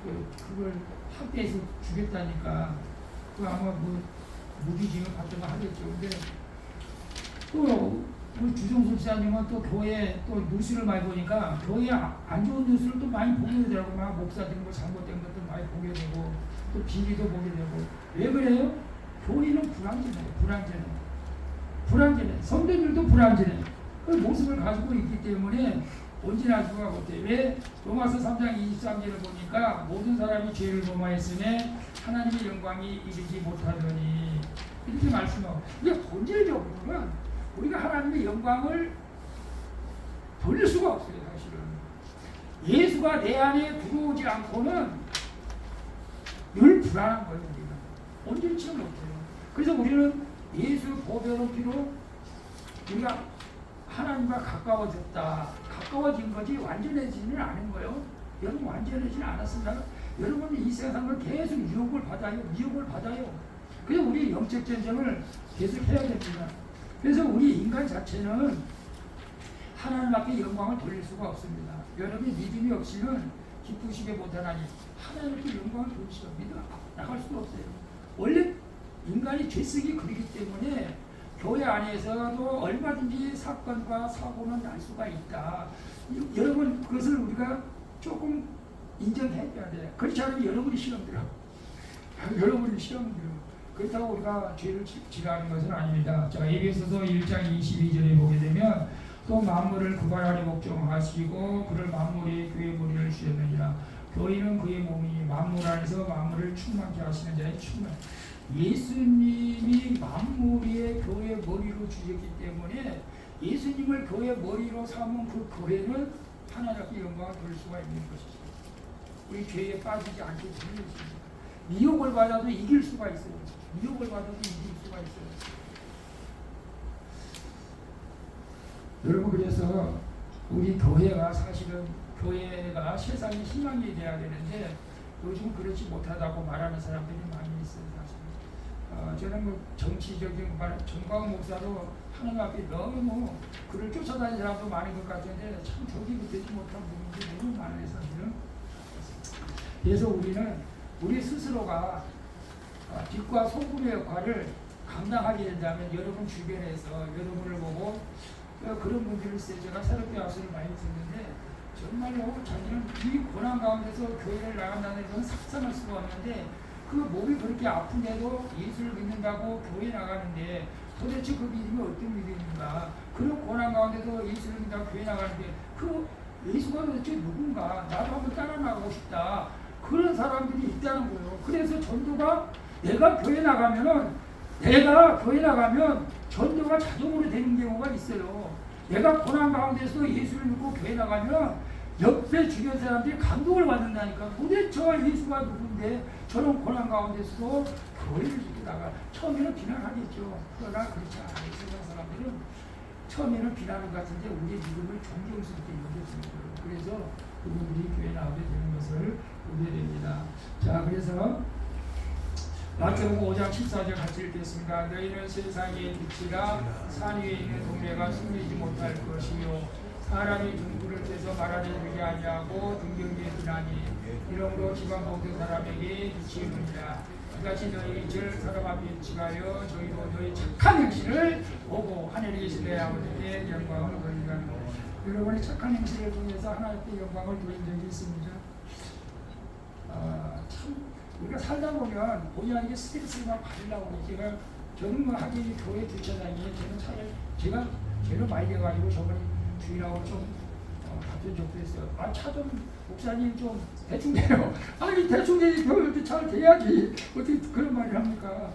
그걸 학대해서 죽였다니까. 그 아마 뭐 무기징역 받던 거 하겠죠. 근데 또 우리 주정수 지사님은 또 교회 또 뉴스를 많이 보니까 교회 안 좋은 뉴스를 또 많이 보게 되더라고. 막 목사들 뭐 잘못된 것도 많이 보게 되고 또 비리도 보게 되고. 왜 그래요? 교회는 불완전해. 성도들도 불완전해. 그 모습을 가지고 있기 때문에 온전할 수가 없대요. 왜? 로마서 3장 23절을 보니까 모든 사람이 죄를 범하였으니 하나님의 영광이 이르지 못하더니 이렇게 말씀하고. 이게 본질적으로는 우리가 하나님의 영광을 돌릴 수가 없어요. 사실은 예수가 내 안에 들어오지 않고는 늘 불안한 거예요. 우리가 온전치 못해요. 그래서 우리는 예수 보배로 피로 우리가 하나님과 가까워진 거지 완전해지는 않은 거예요. 여러분 완전해지는 않았습니다. 여러분은 이 세상을 계속 미혹을 받아요. 그래서 우리 영적 전쟁을 계속 해야 됩니다. 그래서 우리 인간 자체는 하나님 앞에 영광을 돌릴 수가 없습니다. 여러분이 믿음이 없이는 기쁘시게 못하나니 하나님께 영광을 돌리시고 나갈 수가 없어요. 원래 인간이 죄성이 그렇기 때문에 교회 안에서도 얼마든지 사건과 사고는 날 수가 있다. 여러분 그것을 우리가 조금 인정해줘야 돼요. 그렇지 않으면 여러분이 시험 들어. 그렇다고 우리가 죄를 지라는 것은 아닙니다. 자, 에베소서 1장 22절에 보게 되면 또 만물을 그발 아래 복종하시고 그를 만물의 교회 머리를 주셨느니라. 교회는 그의 몸이 만물 안에서 만물을 충만케 하시는 자의 충만. 예수님이 만물의 교회 머리로 주셨기 때문에 예수님을 교회 머리로 삼은 그 교회는 하나님께 영광을 돌릴 수가 있는 것이죠. 우리 죄에 빠지지 않게 되는 것입니다. 미혹을 받아도 이길 수가 있어요. 여러분 그래서 우리 교회가 사실은 세상의 희망이 돼야 되는데 요즘 그렇지 못하다고 말하는 사람들이 많이 있어요. 사실. 저는 뭐 정치적인 정광훈 목사도 하나님 앞에 너무 그를 쫓아다니는 사람도 많은 것 같은데 참 저기 되지 못한 부분들이 너무 많아요. 사실은. 그래서 우리 스스로가 빛과 소금의 역할을 감당하게 된다면 여러분 주변에서 여러분을 보고 그런 분들을 제가 새롭게 말씀을 많이 듣는데 정말로 자기는 이 고난 가운데서 교회를 나간다는 건 상상할 수가 없는데 그 몸이 그렇게 아픈데도 예수를 믿는다고 교회 나가는데 도대체 그 믿음이 어떤 믿음인가. 그런 고난 가운데도 예수를 믿는다고 교회 나가는데 그 예수가 도대체 누군가. 나도 한번 따라 나가고 싶다. 그런 사람들이 있다는 거예요. 그래서 전도가 내가 교회 나가면 전도가 자동으로 되는 경우가 있어요. 내가 고난 가운데서 예수를 믿고 교회 나가면 옆에 주변 사람들이 감동을 받는다니까. 도대체 예수가 누군데 저런 고난 가운데서도 교회를 믿고 나가. 처음에는 비난하겠죠. 그러나 그렇지 않아요. 세상 사람들은 처음에는 비난을 같은데 우리의 믿음을 존경스럽게 여겨줍니다. 그래서 그분들이 교회 나오게 되는 것을 보게 됩니다. 자, 그래서 마태복음 5장 14절 같이 읽겠습니다. 너희는 세상의 빛이라 산 위에 있는 동네가 숨기지 못할 것이요 사람이 등불을 떼서 말하지 들게 아니하고 등경기에 드나니 이러므로 지방 모든 사람에게 비치우느니라. 이같이 너희 절 사람 앞에 지가여 저희도 너희 착한 행실을 보고 하늘에 계신 내 아버지께 영광을 돌리라. 여러분의 착한 행실을 통해서 하나님께 영광을 돌린 적이 있습니다. 참 우리가 살다 보면 본의 아니게 스트레스를 받으려고 저는 뭐 하긴 교회 주차장이에요. 저는 차를 제가 죄를 많이 돼가지고 저번에 주인하고 좀 다툰 적도 있어요. 차 좀 목사님 좀 대충 대요. 아니 대충 대지 교회도 잘 돼야지 어떻게 그런 말을 합니까?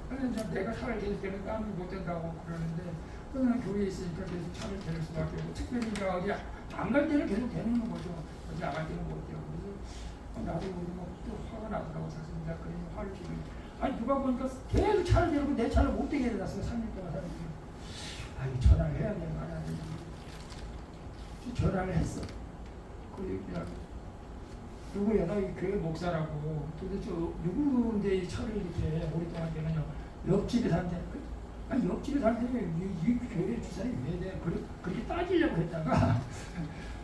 그래서 내가 차를 대줄 때는 땀이 못 된다고 그러는데 그냥 교회에 있으니까 계속 차를 대는 수밖에 없고 특별히 제가 어디 안 갈 때는 계속 대는 거죠. 어디 안 갈 때는 못 돼요. 그래서 나도 또 화가 나더라고 사실입니다. 그래서 화를 지금 아니 누가 보니까 계속 차를 대고 내 차를 못 대게 해놨어요. 3년 동안 살았어요. 아니 전화를 해야 되는 거 아니야. 전화를 했어. 그냥 누구야? 나 이 교회 목사라고. 도대체 누구인데 이 차를 이렇게 오랫동안 대느냐? 옆집에 산대. 아니 옆집에 산대 이 교회 주사위 왜 돼? 그렇게 따지려고 했다가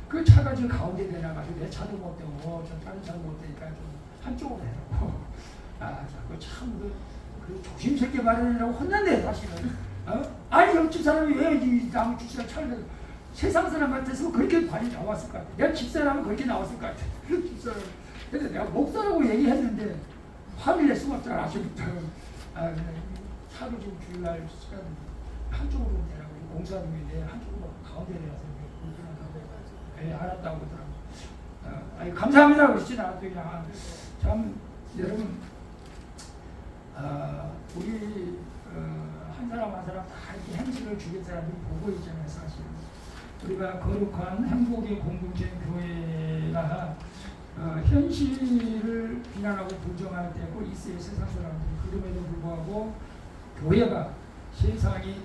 그 차가 저 가운데 내놔가지고 내 차도 못 되고 저 다른 차도 못 되니까 좀 한쪽으로 해라고. 그 조심스럽게 말하느라고 혼난대 사실은. 아니 옆집 사람이 왜 이 나무 주차를 차를 세상 사람 같아서 그렇게 말이 나왔을 것 같아. 내가 집사람은 그렇게 나왔을 것 같아. 집사람. 근데 내가 목사라고 얘기했는데 화를 낼 수가 없잖아. 아직부터. 차를 좀 주일날 시간 한쪽으로 내라고 공사 중인데 한쪽으로 가운데 내라서 불편하다고. 알았다고 그러더라고. 아니 감사합니다 그러지 나도 그냥 참 여러분 우리 한 사람 한 사람 다 이렇게 행실을 죽일 사람들이 보고 있잖아요 사실. 우리가 거룩한 행복의 공동체 교회가 현실을 비난하고 부정할 때고 있어요 세상 사람들이. 그럼에도 불구하고 교회가 세상에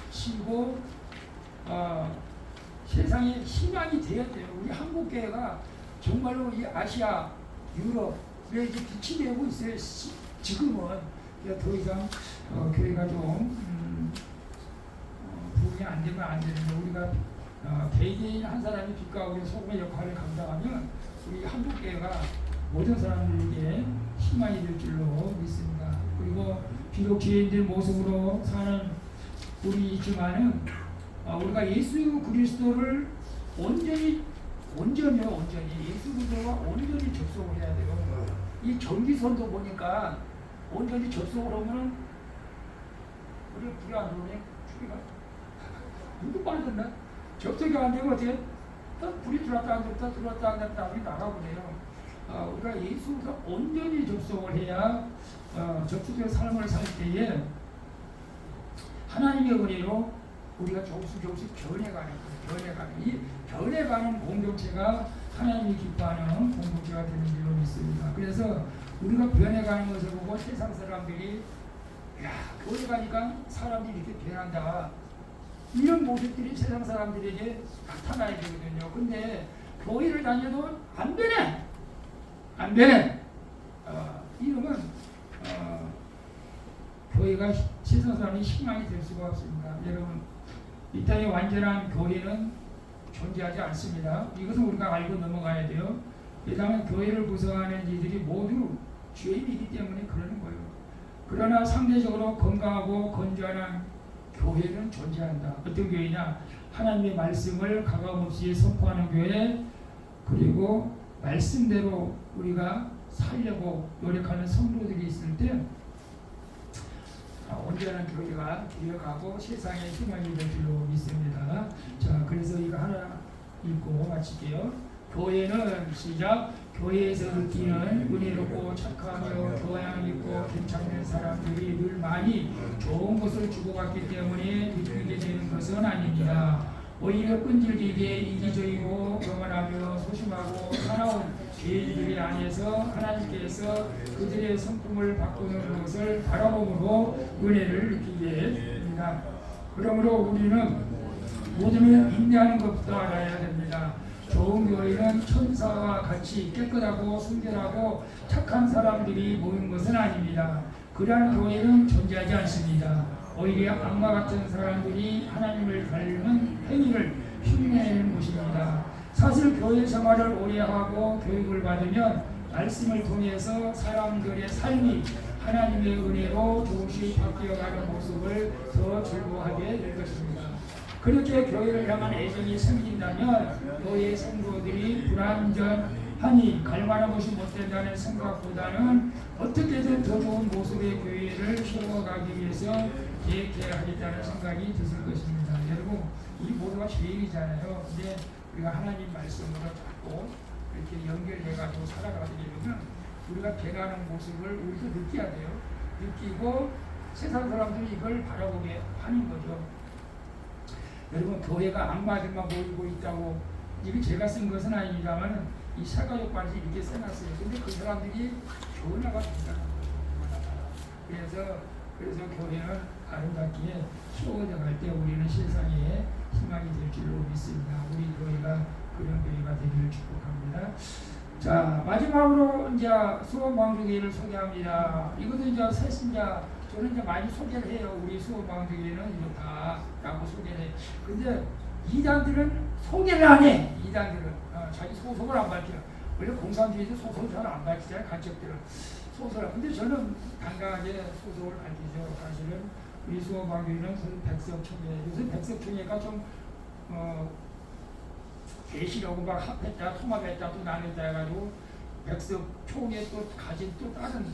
비치고 세상에 희망이 되어야 돼요. 우리 한국교회가 정말로 이 아시아, 유럽에 이제 빛이 되고 있어요. 지금은 더 이상 교회가 좀 부흥이 안 되면 안 되는데 우리가 개개인 한 사람이 빛과 우리 소금의 역할을 감당하면 우리 한국교회가 모든 사람들에게 희망이 될 줄로 믿습니다. 그리고 비록 죄인들 모습으로 사는 우리이지만은 우리가 예수 그리스도를 온전히 예수 그리스도와 온전히 접속을 해야 돼요. 이 전기선도 보니까 온전히 접속을 하면은 우리 불이 안 들어오네. 추기가 누구 빠졌나? 접속이 안 되고 어떻게 불이 들어왔다 안 들어왔다 들어왔다 안 들어왔다 하면 나가보네요. 우리가 예수가 온전히 접속을 해야 접속된 삶을 살 때에 하나님의 은혜로 우리가 조금씩 변해가는 이 변해가는 공동체가 하나님이 기뻐하는 공동체가 되는 줄로 믿습니다. 그래서 우리가 변해가는 것을 보고 세상 사람들이 야 교회 가니까 사람들이 이렇게 변한다 이런 모습들이 세상 사람들에게 나타나야 되거든요. 근데 교회를 다녀도 안 변해. 이러면 교회가 세상 사람이 희망이 될 수가 없습니다. 여러분 이 땅에 완전한 교회는 존재하지 않습니다. 이것은 우리가 알고 넘어가야 돼요. 왜냐하면 교회를 구성하는 이들이 모두 죄인이기 때문에 그러는 거예요. 그러나 상대적으로 건강하고 건전한 교회는 존재한다. 어떤 교회냐? 하나님의 말씀을 가감없이 선포하는 교회, 그리고 말씀대로 우리가 살려고 노력하는 성도들이 있을 때 온전한 교회가 되어가고 세상에 희망이 될 줄로 믿습니다. 자, 그래서 이거 하나 읽고 마칠게요. 교회는 시작. 교회에서 느끼는 은혜롭고 착하며 교양 있고 괜찮은 사람들이 늘 많이 좋은 것을 주고받기 때문에 느끼게 되는 것은 아닙니다. 오히려 끈질기게 이기적이고 교만하며 소심하고 사나운 죄인들이 안에서 하나님께서 그들의 성품을 바꾸는 것을 바라봄으로 은혜를 느끼게 됩니다. 그러므로 우리는 모두는 인내하는 것부터 알아야 됩니다. 좋은 교회는 천사와 같이 깨끗하고 순결하고 착한 사람들이 모인 것은 아닙니다. 그러한 교회는 존재하지 않습니다. 오히려 악마 같은 사람들이 하나님을 닮은 행위를 흉내 교회 생활을 오래 하고 교육을 받으면 말씀을 통해서 사람들의 삶이 하나님의 은혜로 조금씩 바뀌어가는 모습을 더 즐거워하게 될 것입니다. 그렇게 교회를 향한 애정이 생긴다면 교회 성도들이 불완전하니 갈망한 것이 못된다는 생각보다는 어떻게든 더 좋은 모습의 교회를 세워가기 위해서 계획해야겠다는 생각이 드실 것입니다. 여러분, 이 모두가 죄인이잖아요. 근데 우리가 하나님 말씀으로 자꾸 이렇게 연결해가지고 살아가려면 우리가 변하는 모습을 우리도 느껴야 돼요. 느끼고 세상 사람들이 이걸 바라보게 하는 거죠. 여러분, 교회가 악마들만 모이고 있다고, 이게 제가 쓴 것은 아닙니다만 이 사가족반에서 이렇게 써놨어요. 근데 그 사람들이 변화가 된다는 거죠. 그래서 교회는 아름답게 키워져 갈 때 우리는 세상에 희망이 될 줄로 믿습니다. 우리 교회가 그런 교회가 되기를 축복합니다. 자, 마지막으로 이제 수원광주교회를 소개합니다. 이것도 이제 새신자, 저는 이제 많이 소개를 해요. 우리 수원광주교회는 이렇다라고 소개를 해. 근데 이단들은 소개를 안 해. 이단들은 자기 소속을 안 밝혀. 원래 공산주의에서 소속을 잘 안 밝히잖아요. 간첩들은 소속을. 근데 저는 당당하게 소속을 밝히죠. 사실은 우리 수원광주교회는 백석총회. 요새 백석총회가 좀 대시라고 막 합했다, 통합했다, 또 나눴다 해가지고 백석총회 또 가진 또 다른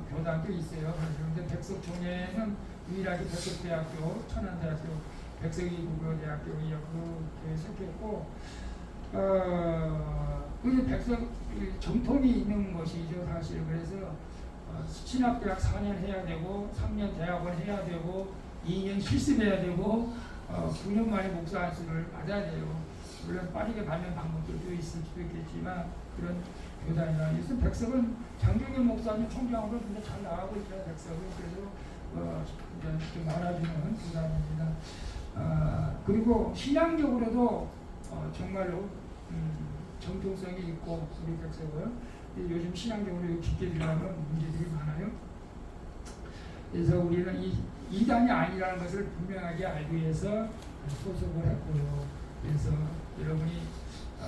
교단도 있어요. 그런데 백석총회는 유일하게 백석대학교, 천안대학교, 백석이국어대학교에 속했고, 그게 백석 정통이 있는 것이죠, 사실. 그래서 신학대학 4년 해야 되고, 3년 대학원 해야 되고, 2년 실습해야 되고, 9년 만에 목사 안수를 받아야 돼요. 물론 빠르게 받는 방법들도 있을 수도 있겠지만 그런 교단이나 요즘 백석은 장경현 목사님 총장으로 근데 잘 나가고 있어요. 백석은. 그래서 좀 알아주는 교단입니다. 그리고 신앙적으로도 정말로 정통성이 있고 우리 백석은 요즘 신앙적으로 깊게 들어가면 문제들이 많아요. 그래서 우리는 이 이단이 아니라는 것을 분명하게 알기 위해서 소속을 했고요. 그래서 여러분이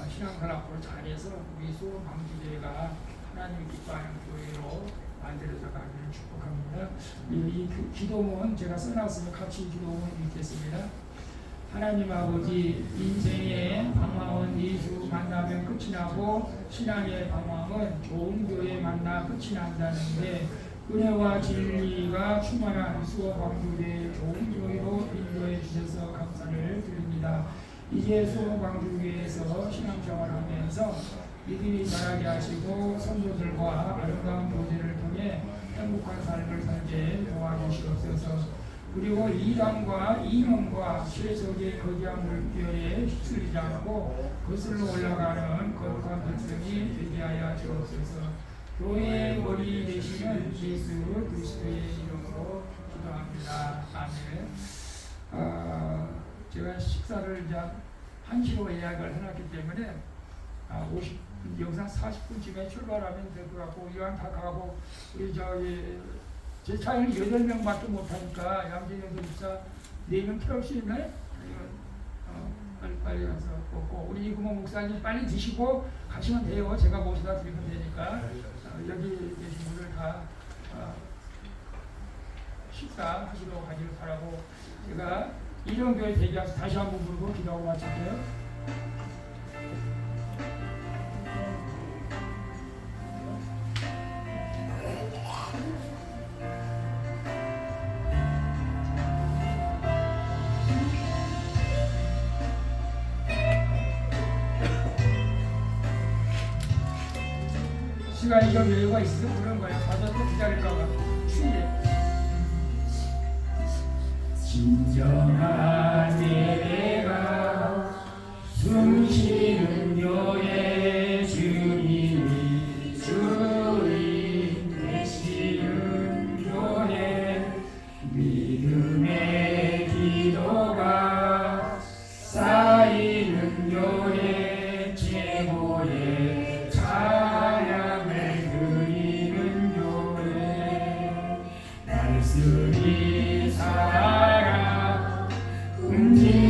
신앙생활 앞으로 잘해서 우리 수원광주교회가 하나님이 기뻐하는 교회로 만들어져 가기를 축복합니다. 이 기도문 제가 써놨으면 같이 기도문 읽겠습니다. 하나님 아버지, 인생의 방황은 예수 만나면 끝이 나고 신앙의 방황은 좋은 교회 만나 끝이 난다는데 은혜와 진리가 충만한 수원광주교회 좋은 교회로 인도해 주셔서 감사를 드립니다. 이제 수원광주교회에서 신앙생활하면서 믿음이 자라게 하시고 성도들과 아름다운 교제를 통해 행복한 삶을 살게 도와주시옵소서. 그리고 이단과 이념과 세속의 거대한 물결에 휩쓸리지 않고 거슬러 올라가는 거룩한 백성이 되게 하여 주옵소서. 교회의 머리 되시는 예수 그리스도의 이름으로 기도합니다. 아멘. 제가 식사를 이제 1시로 예약을 해놨기 때문에 영상 40분쯤에 출발하면 될 것 같고 이왕 다 가고 우리 제 차에는 8명밖에 못하니까 양재경도 집사 4명 필요할 수 있나요? 빨리 가서 먹고 우리 이구모 목사님 빨리 드시고 가시면 돼요. 제가 모셔다 드리면 되니까 여기 계신 분들 다 식사하시러 가기를 바라고 제가 이런 교회 대기해서 다시 한번 부르고 기도하고 마칠게요. 시간이 좀 여유가 있어서 그런 거예요. 가서 또 기다릴까봐 추운데. 진정한 예배가 숨쉬는 교회 주님이 주인 되시는 교회 믿음의 기도가 쌓이는 교회 최고의 찬양을 드리는 교회 말씀이 살아 움직이는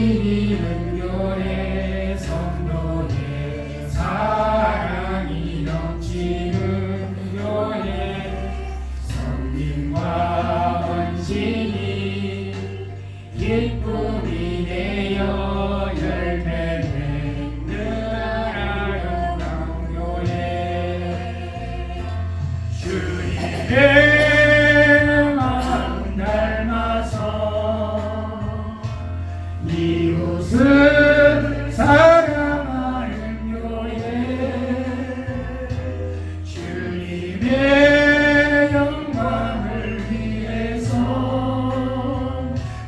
이웃을 사랑하는 교회 주님의 영광을 위해서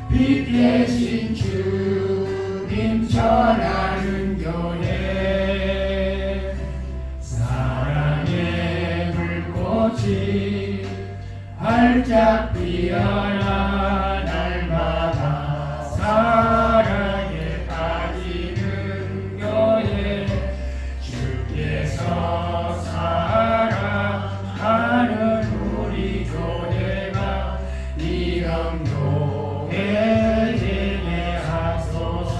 빛 대신 주님 전하는 교회 사랑의 불꽃이 활짝 피어나 날마다 사랑에 빠지는 교회 주께서 사랑하는 우리 교회가 이런 교회 되게 하소서.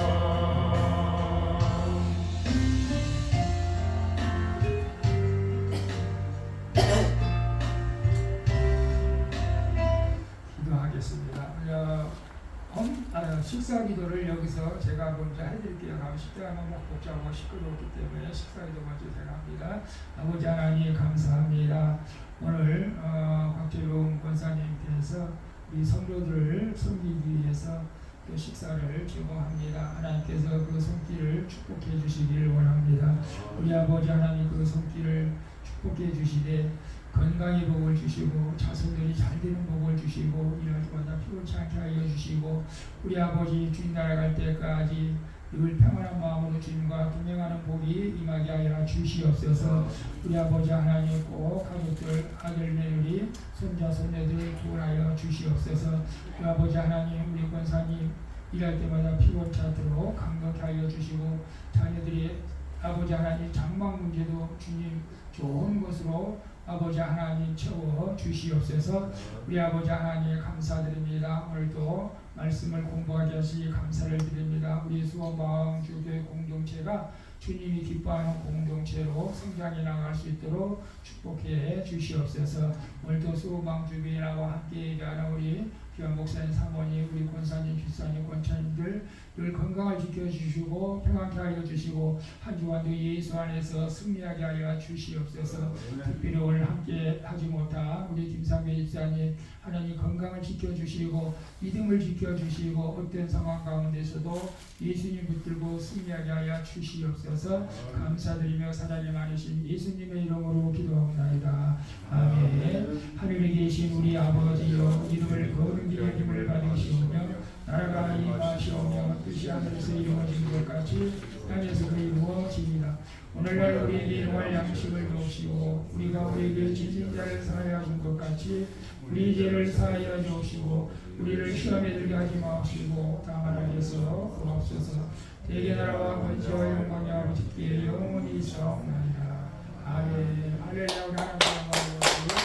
기도하겠습니다. 식사 기도를 여기서 제가 먼저 해드릴게요. 식사가 너무 복잡하고 시끄럽기 때문에 식사 기도 먼저 제가 합니다. 아버지 하나님 감사합니다. 오늘 박재룡 권사님께서 우리 성도들을 섬기기 위해서 그 식사를 제공합니다. 하나님께서 그 손길을 축복해 주시기를 원합니다. 우리 아버지 하나님 그 손길을 축복해 주시되 건강의 복을 주시고 자손들이 잘 되는 복을 주시고 일할 때마다 피곤치 않게 하여 주시고 우리 아버지 주님 나라 갈 때까지 늘 평안한 마음으로 주님과 동행하는 복이 임하게 하여 주시옵소서. 우리 아버지 하나님 꼭 가족들 아들 며느리 손자 손녀들을 구원하여 주시옵소서. 우리 아버지 하나님 우리 권사님 일할 때마다 피곤치 않도록 강건케 하여 주시고 자녀들이 아버지 하나님 장막 문제도 주님 좋은 것으로 아버지 하나님 채워 주시옵소서. 우리 아버지 하나님 감사드립니다. 오늘도 말씀을 공부하게 하시니 감사를 드립니다. 우리 수원마음주교회 공동체가 주님이 기뻐하는 공동체로 성장해 나갈 수 있도록 축복해 주시옵소서. 오늘도 수원마음주교회 나와 함께 일하는 우리 귀한 목사님, 사모님, 우리 권사님, 집사님, 권사님들 늘 건강을 지켜주시고 평안케 하여 주시고 한 주간도 예수 안에서 승리하게 하여 주시옵소서. 특별히 오늘 함께 하지 못한 우리 김상배 집사님 하나님 건강을 지켜주시고 믿음을 지켜주시고 어떤 상황 가운데서도 예수님 붙들고 승리하게 하여 주시옵소서. 감사드리며 사랑이 많으신 예수님의 이름으로 기도합니다. 아멘. 하늘에 계신 우리 아버지여 이름을 거룩히 여김을 받으시오며 나라가 임하시오며 뜻이 하늘에서 이루어진 것 같이 땅에서도 이루어지니라. 오늘날 우리에게 일용할 양식을 주옵시고 우리가 우리에게 지진 자를 사하여 준 것 같이 우리 죄를 사하여 주옵시고 우리를 시험에 들게 하지 마시고 다만 하셔서 구하옵소서. 대개 나라와 권세와 영광이 아버지께 영원히 있사옵나이다. 아멘. 할렐루야.